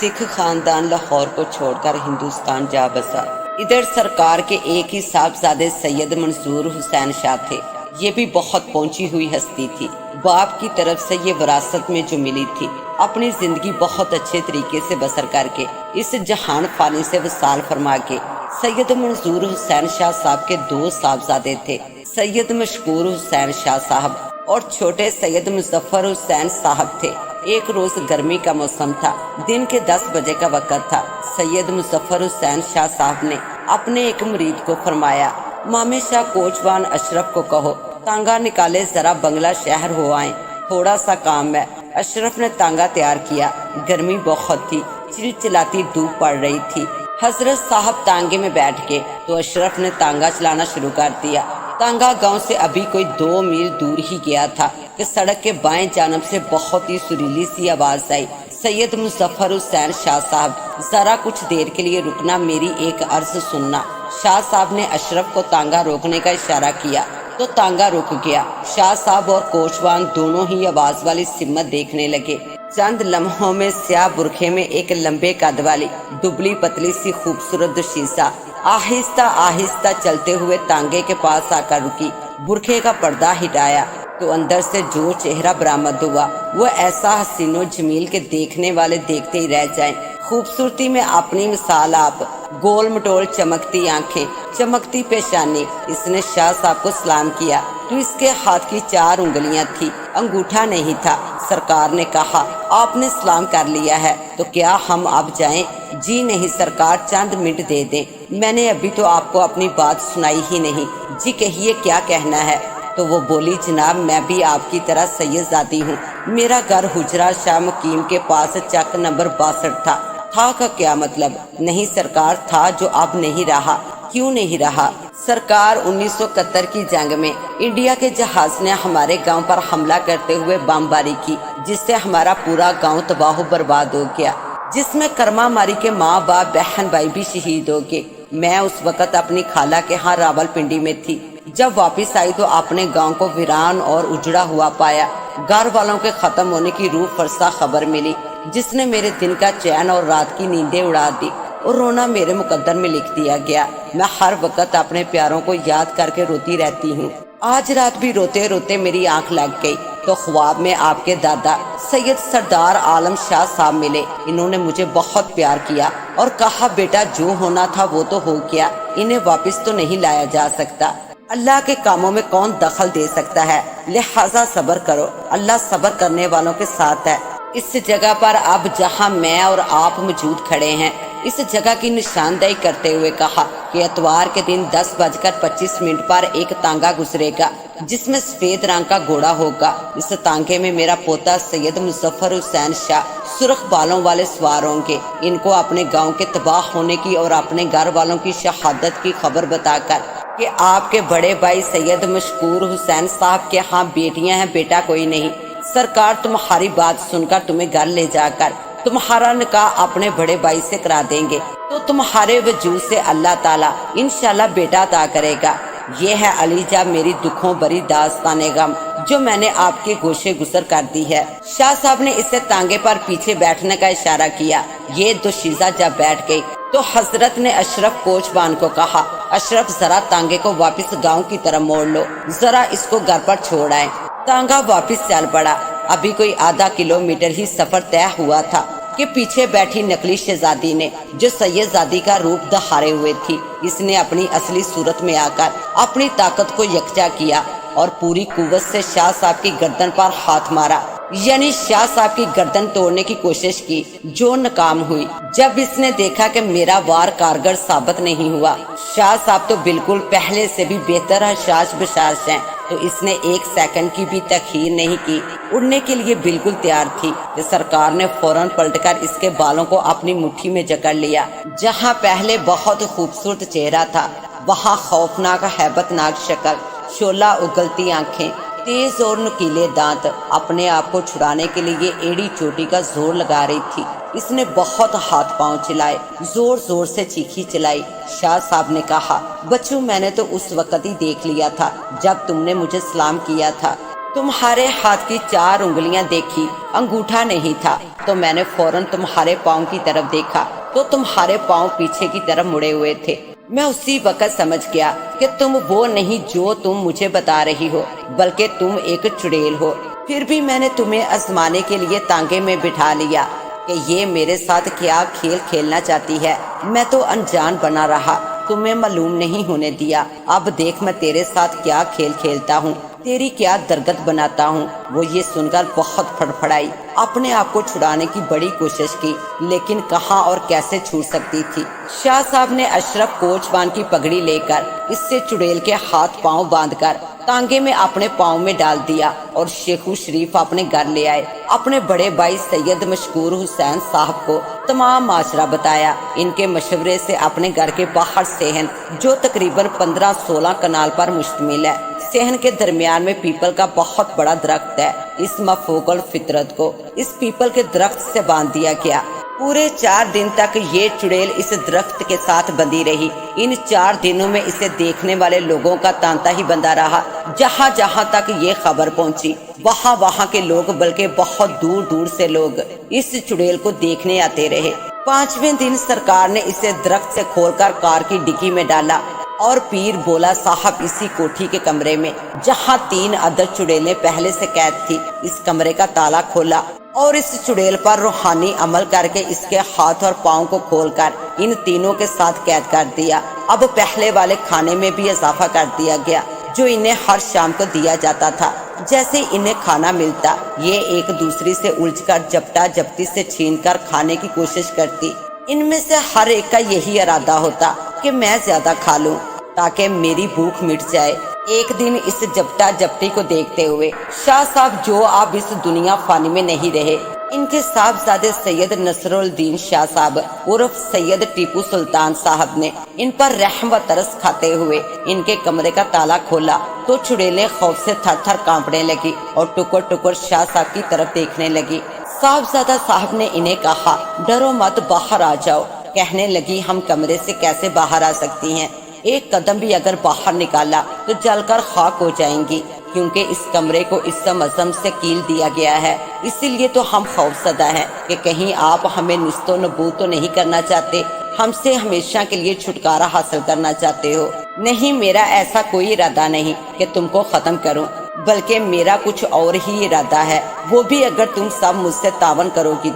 سکھ خاندان لاہور کو چھوڑ کر ہندوستان جا بسا۔ ادھر سرکار کے ایک ہی صاحبزادے سید منظور حسین شاہ تھے۔ یہ بھی بہت پہنچی ہوئی ہستی تھی۔ باپ کی طرف سے یہ وراثت میں جو ملی تھی، اپنی زندگی بہت اچھے طریقے سے بسر کر کے اس جہان فانی سے وصال فرما کے سید منظور حسین شاہ صاحب کے 2 صاحبزادے تھے، سید مشکور حسین شاہ صاحب اور چھوٹے سید مظفر حسین صاحب تھے۔ ایک روز گرمی کا موسم تھا، دن کے 10 بجے کا وقت تھا۔ سید مظفر حسین شاہ صاحب نے اپنے ایک مرید کو فرمایا، مامے شاہ کوچوان اشرف کو کہو تانگا نکالے ذرا بنگلہ شہر ہو آئیں، تھوڑا سا کام ہے۔ اشرف نے تانگا تیار کیا۔ گرمی بہت تھی، چلچلاتی دھوپ پڑ رہی تھی۔ حضرت صاحب تانگے میں بیٹھ گئے تو اشرف نے تانگا چلانا شروع کر دیا۔ تانگا گاؤں سے ابھی کوئی 2 میل دور ہی گیا تھا کہ سڑک کے بائیں جانب سے بہت ہی سریلی سی آواز آئی، سید مظفر حسین شاہ صاحب ذرا کچھ دیر کے لیے رکنا، میری ایک عرض سننا۔ شاہ صاحب نے اشرف کو تانگا روکنے کا اشارہ کیا تو تانگا رک گیا۔ شاہ صاحب اور کوچوان دونوں ہی آواز والی سمت دیکھنے لگے۔ چند لمحوں میں سیاہ برقعے میں ایک لمبے قد والی دبلی پتلی سی خوبصورت دوشیزہ آہستہ آہستہ چلتے ہوئے تانگے کے پاس آ کر رکی۔ برقعے کا پردہ ہٹایا تو اندر سے جو چہرہ برآمد ہوا وہ ایسا حسین و جمیل کہ دیکھنے والے دیکھتے ہی رہ جائیں۔ خوبصورتی میں اپنی مثال آپ، گول مٹول چمکتی آنکھیں، چمکتی پیشانی۔ اس نے شاہ صاحب کو سلام کیا تو اس کے ہاتھ کی 4 انگلیاں تھی، انگوٹھا نہیں تھا۔ سرکار نے کہا، آپ نے سلام کر لیا ہے تو کیا ہم اب جائیں؟ جی نہیں سرکار، چند منٹ دے دیں، میں نے ابھی تو آپ کو اپنی بات سنائی ہی نہیں۔ جی کہیے کیا کہنا ہے؟ تو وہ بولی، جناب میں بھی آپ کی طرح سید زادی ہوں، میرا گھر حجرہ شاہ مقیم کے پاس چک نمبر 62 تھا۔ تھا کا کیا مطلب؟ نہیں سرکار، تھا جو اب نہیں رہا۔ کیوں نہیں رہا؟ سرکار 1971 کی جنگ میں انڈیا کے جہاز نے ہمارے گاؤں پر حملہ کرتے ہوئے بمباری کی، جس سے ہمارا پورا گاؤں تباہ و برباد ہو گیا، جس میں کرما ماری کے ماں باپ بہن بھائی بھی شہید ہو گئے۔ میں اس وقت اپنی خالہ کے ہاں راول پنڈی میں تھی۔ جب واپس آئی تو اپنے گاؤں کو ویران اور اجڑا ہوا پایا۔ گھر والوں کے ختم ہونے کی روح فرسا خبر ملی، جس نے میرے دن کا چین اور رات کی نیندیں اڑا دی، اور رونا میرے مقدر میں لکھ دیا گیا۔ میں ہر وقت اپنے پیاروں کو یاد کر کے روتی رہتی ہوں۔ آج رات بھی روتے روتے میری آنکھ لگ گئی تو خواب میں آپ کے دادا سید سردار عالم شاہ صاحب ملے۔ انہوں نے مجھے بہت پیار کیا اور کہا، بیٹا جو ہونا تھا وہ تو ہو گیا، انہیں واپس تو نہیں لایا جا سکتا۔ اللہ کے کاموں میں کون دخل دے سکتا ہے، لہٰذا صبر کرو، اللہ صبر کرنے والوں کے ساتھ ہے۔ اس جگہ پر اب جہاں میں اور آپ موجود کھڑے ہیں، اس جگہ کی نشاندہی کرتے ہوئے کہا کہ اتوار کے دن 10:25 پر ایک تانگا گزرے گا جس میں سفید رنگ کا گھوڑا ہوگا۔ اس تانگے میں میرا پوتا سید مظفر حسین شاہ سرخ بالوں والے سوار ہوں گے۔ ان کو اپنے گاؤں کے تباہ ہونے کی اور اپنے گھر والوں کی شہادت کی خبر بتا کر کہ آپ کے بڑے بھائی سید مشکور حسین صاحب کے ہاں بیٹیاں ہیں، بیٹا کوئی نہیں۔ سرکار تمہاری بات سن کر تمہیں گھر لے جا کر تمہارا نکاح اپنے بڑے بھائی سے کرا دیں گے تو تمہارے وجود سے اللہ تعالیٰ انشاءاللہ بیٹا عطا کرے گا۔ یہ ہے علی جا میری دکھوں بری داستان غم جو میں نے آپ کے گوشے گزر کر دی ہے۔ شاہ صاحب نے اسے تانگے پر پیچھے بیٹھنے کا اشارہ کیا۔ یہ دوشیزہ جب بیٹھ گئی تو حضرت نے اشرف کوچوان کو کہا، اشرف ذرا تانگے کو واپس گاؤں کی طرف موڑ لو، ذرا اس کو گھر پر چھوڑ آئے۔ تانگا واپس چل پڑا۔ ابھی کوئی آدھا کلومیٹر ہی سفر طے ہوا تھا کہ پیچھے بیٹھی نقلی شہزادی نے جو سید زادی کا روپ دہارے ہوئے تھی، اس نے اپنی اصلی صورت میں آ کر اپنی طاقت کو یکجا کیا اور پوری قوت سے شاہ صاحب کی گردن پر ہاتھ مارا، یعنی شاہ صاحب کی گردن توڑنے کی کوشش کی جو ناکام ہوئی۔ جب اس نے دیکھا کہ میرا وار کارگر ثابت نہیں ہوا، شاہ صاحب تو بالکل پہلے سے بھی بہتر حشاش بشاش ہیں، تو اس نے 1 سیکنڈ کی بھی تاخیر نہیں کی، اڑنے کے لیے بالکل تیار تھی کہ سرکار نے فوراً پلٹ کر اس کے بالوں کو اپنی مٹھی میں جکڑ لیا۔ جہاں پہلے بہت خوبصورت چہرہ تھا وہاں خوفناک ہیبت ناک شکل، شعلہ اگلتی آنکھیں، تیز اور نکیلے دانت، اپنے آپ کو چھڑانے کے لیے ایڑی چوٹی کا زور لگا رہی تھی۔ اس نے بہت ہاتھ پاؤں چلائے، زور زور سے چیخی چلائی۔ شاہ صاحب نے کہا، بچوں میں نے تو اس وقت ہی دیکھ لیا تھا جب تم نے مجھے سلام کیا تھا تمہارے ہاتھ کی 4 انگلیاں دیکھی، انگوٹھا نہیں تھا، تو میں نے فوراً تمہارے پاؤں کی طرف دیکھا تو تمہارے پاؤں پیچھے کی طرف مڑے ہوئے تھے۔ میں اسی وقت سمجھ گیا کہ تم وہ نہیں جو تم مجھے بتا رہی ہو، بلکہ تم ایک چڑیل ہو۔ پھر بھی میں نے تمہیں آزمانے کے لیے تانگے میں بٹھا لیا کہ یہ میرے ساتھ کیا کھیل کھیلنا چاہتی ہے۔ میں تو انجان بنا رہا، تمہیں معلوم نہیں ہونے دیا۔ اب دیکھ میں تیرے ساتھ کیا کھیل کھیلتا ہوں، تیری کیا درگت بناتا ہوں۔ وہ یہ سن کر بہت پھڑپھڑائی، اپنے آپ کو چھڑانے کی بڑی کوشش کی، لیکن کہاں اور کیسے چھوڑ سکتی تھی۔ شاہ صاحب نے اشرف کوچوان کی پگڑی لے کر اس سے چڑیل کے ہاتھ پاؤں باندھ کر تانگے میں اپنے پاؤں میں ڈال دیا اور شیخو شریف اپنے گھر لے آئے۔ اپنے بڑے بھائی سید مشکور حسین صاحب کو تمام ماجرا بتایا۔ ان کے مشورے سے اپنے گھر کے باہر صحن، جو تقریباً 15-16 کنال پر مشتمل ہے، صحن کے درمیان میں پیپل کا بہت بڑا درخت ہے۔ اس مفوق الفطرت کو اس پیپل کے درخت سے باندھ دیا گیا۔ پورے 4 دن تک یہ چڑیل اس درخت کے ساتھ بندھی رہی۔ ان 4 دنوں میں اسے دیکھنے والے لوگوں کا تانتا ہی بندھا رہا۔ جہاں جہاں تک یہ خبر پہنچی، وہاں وہاں کے لوگ، بلکہ بہت دور دور سے لوگ اس چڑیل کو دیکھنے آتے رہے۔ 5ویں دن سرکار نے اسے درخت سے کھول کر کار کی ڈگی میں ڈالا اور پیر بولا صاحب اسی کوٹھی کے کمرے میں، جہاں 3 عدد چڑیلیں پہلے سے قید تھی، اس کمرے کا تالا کھولا اور اس چڑیل پر روحانی عمل کر کے اس کے ہاتھ اور پاؤں کو کھول کر ان تینوں کے ساتھ قید کر دیا۔ اب پہلے والے کھانے میں بھی اضافہ کر دیا گیا، جو انہیں ہر شام کو دیا جاتا تھا۔ جیسے انہیں کھانا ملتا، یہ ایک دوسری سے الجھ کر جپٹا جپٹی سے چھین کر کھانے کی کوشش کرتی۔ ان میں سے ہر ایک کا یہی ارادہ ہوتا کہ میں زیادہ کھا لوں تاکہ میری بھوک مٹ جائے۔ ایک دن اس جپٹا جپٹی کو دیکھتے ہوئے شاہ صاحب، جو اب اس دنیا فانی میں نہیں رہے، ان کے صاحبزادے سید نصر الدین شاہ صاحب عرف سید ٹیپو سلطان صاحب نے ان پر رحم و ترس کھاتے ہوئے ان کے کمرے کا تالا کھولا تو چڑیلیں خوف سے تھر تھر کانپنے لگی اور ٹکر ٹکر شاہ صاحب کی طرف دیکھنے لگی۔ صاحبزادہ صاحب نے انہیں کہا، ڈرو مت، باہر آ جاؤ۔ کہنے لگی، ہم کمرے سے کیسے باہر آ سکتی ہیں؟ ایک قدم بھی اگر باہر نکالا تو جل کر خاک ہو جائیں گی، کیونکہ اس کمرے کو اسم عظم سے کیل دیا گیا ہے۔ اسی لیے تو ہم خوف زدہ ہیں کہ کہیں آپ ہمیں نست و نبود تو نہیں کرنا چاہتے، ہم سے ہمیشہ کے لیے چھٹکارا حاصل کرنا چاہتے ہو۔ نہیں، میرا ایسا کوئی ارادہ نہیں کہ تم کو ختم کروں، بلکہ میرا کچھ اور ہی ارادہ ہے، وہ بھی اگر تم سب مجھ سے تعاون کرو گی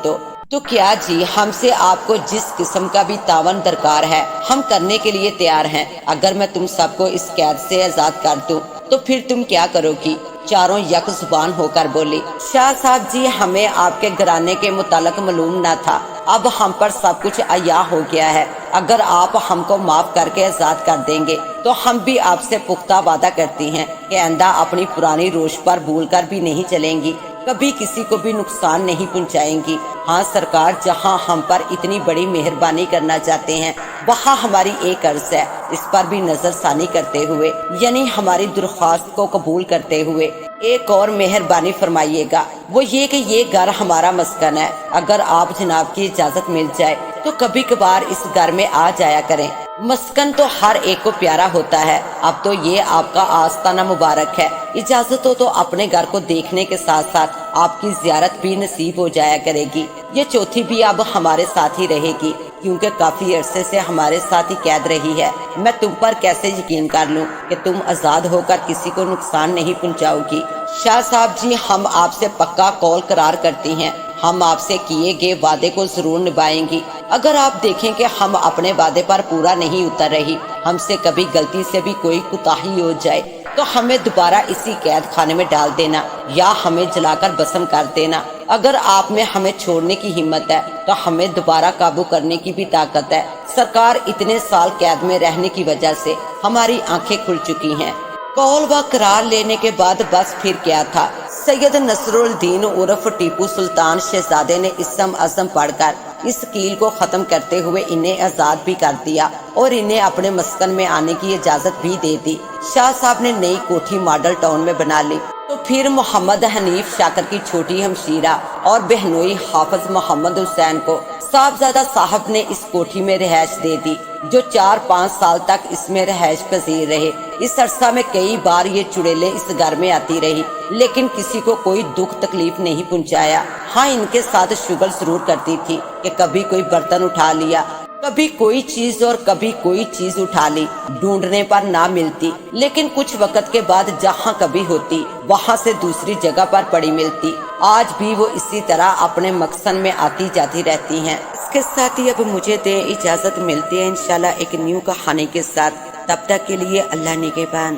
تو کیا جی، ہم سے آپ کو جس قسم کا بھی تعاون درکار ہے ہم کرنے کے لیے تیار ہیں۔ اگر میں تم سب کو اس قید سے آزاد کر دوں تو پھر تم کیا کرو گی؟ چاروں یک زبان ہو کر بولی۔ شاہ صاحب جی، ہمیں آپ کے گھرانے کے متعلق معلوم نہ تھا، اب ہم پر سب کچھ عیاں ہو گیا ہے۔ اگر آپ ہم کو معاف کر کے آزاد کر دیں گے تو ہم بھی آپ سے پختہ وعدہ کرتی ہیں کہ آئندہ اپنی پرانی روش پر بھول کر بھی نہیں چلیں گی، کبھی کسی کو بھی نقصان نہیں پہنچائیں گی۔ ہاں سرکار، جہاں ہم پر اتنی بڑی مہربانی کرنا چاہتے ہیں، وہاں ہماری ایک عرض ہے، اس پر بھی نظر ثانی کرتے ہوئے، یعنی ہماری درخواست کو قبول کرتے ہوئے ایک اور مہربانی فرمائیے گا، وہ یہ کہ یہ گھر ہمارا مسکن ہے۔ اگر آپ جناب کی اجازت مل جائے تو کبھی کبھار اس گھر میں آ جایا کریں۔ مسکن تو ہر ایک کو پیارا ہوتا ہے، اب تو یہ آپ کا آستانہ مبارک ہے، اجازت ہو تو اپنے گھر کو دیکھنے کے ساتھ ساتھ آپ کی زیارت بھی نصیب ہو جایا کرے گی۔ یہ چوتھی بھی اب ہمارے ساتھ ہی رہے گی، کیونکہ کافی عرصے سے ہمارے ساتھ ہی قید رہی ہے۔ میں تم پر کیسے یقین کر لوں کہ تم آزاد ہو کر کسی کو نقصان نہیں پہنچاؤ گی؟ شاہ صاحب جی، ہم آپ سے پکا قول قرار کرتی ہیں، ہم آپ سے کیے گئے وعدے کو ضرور نبھائیں گی۔ اگر آپ دیکھیں کہ ہم اپنے وعدے پر پورا نہیں اتر رہی، ہم سے کبھی غلطی سے بھی کوئی کوتاہی ہو جائے تو ہمیں دوبارہ اسی قید خانے میں ڈال دینا یا ہمیں جلا کر بسم کر دینا۔ اگر آپ میں ہمیں چھوڑنے کی ہمت ہے تو ہمیں دوبارہ قابو کرنے کی بھی طاقت ہے۔ سرکار، اتنے سال قید میں رہنے کی وجہ سے ہماری آنکھیں کھل چکی ہیں۔ قول و قرار لینے کے بعد بس پھر کیا تھا، سید نصر الدین عرف ٹیپو سلطان شہزادے نے اسم عظم پڑھ کر اس کیل کو ختم کرتے ہوئے انہیں آزاد بھی کر دیا اور انہیں اپنے مسکن میں آنے کی اجازت بھی دے دی۔ شاہ صاحب نے نئی کوٹھی ماڈل ٹاؤن میں بنا لی تو پھر محمد حنیف شاکر کی چھوٹی ہمشیرہ اور بہنوئی حافظ محمد حسین کو صاحبزادہ صاحب نے اس کوٹھی میں رہائش دے دی، جو 4-5 سال تک اس میں رہائش پذیر رہے۔ اس عرصہ میں کئی بار یہ چڑیلیں اس گھر میں آتی رہی، لیکن کسی کو کوئی دکھ تکلیف نہیں پہنچایا۔ ہاں، ان کے ساتھ شغل ضرور کرتی تھی کہ کبھی کوئی برتن اٹھا لیا، کبھی کوئی چیز اور کبھی کوئی چیز اٹھا لی، ڈھونڈنے پر نہ ملتی، لیکن کچھ وقت کے بعد جہاں کبھی ہوتی وہاں سے دوسری جگہ پر پڑی ملتی۔ آج بھی وہ اسی طرح اپنے مقصد میں آتی جاتی رہتی ہیں۔ اس کے ساتھ ہی اب مجھے دیں اجازت، ملتے ہیں انشاءاللہ ایک نیو کہانی کے ساتھ، تب تک کے لیے اللہ نگہبان۔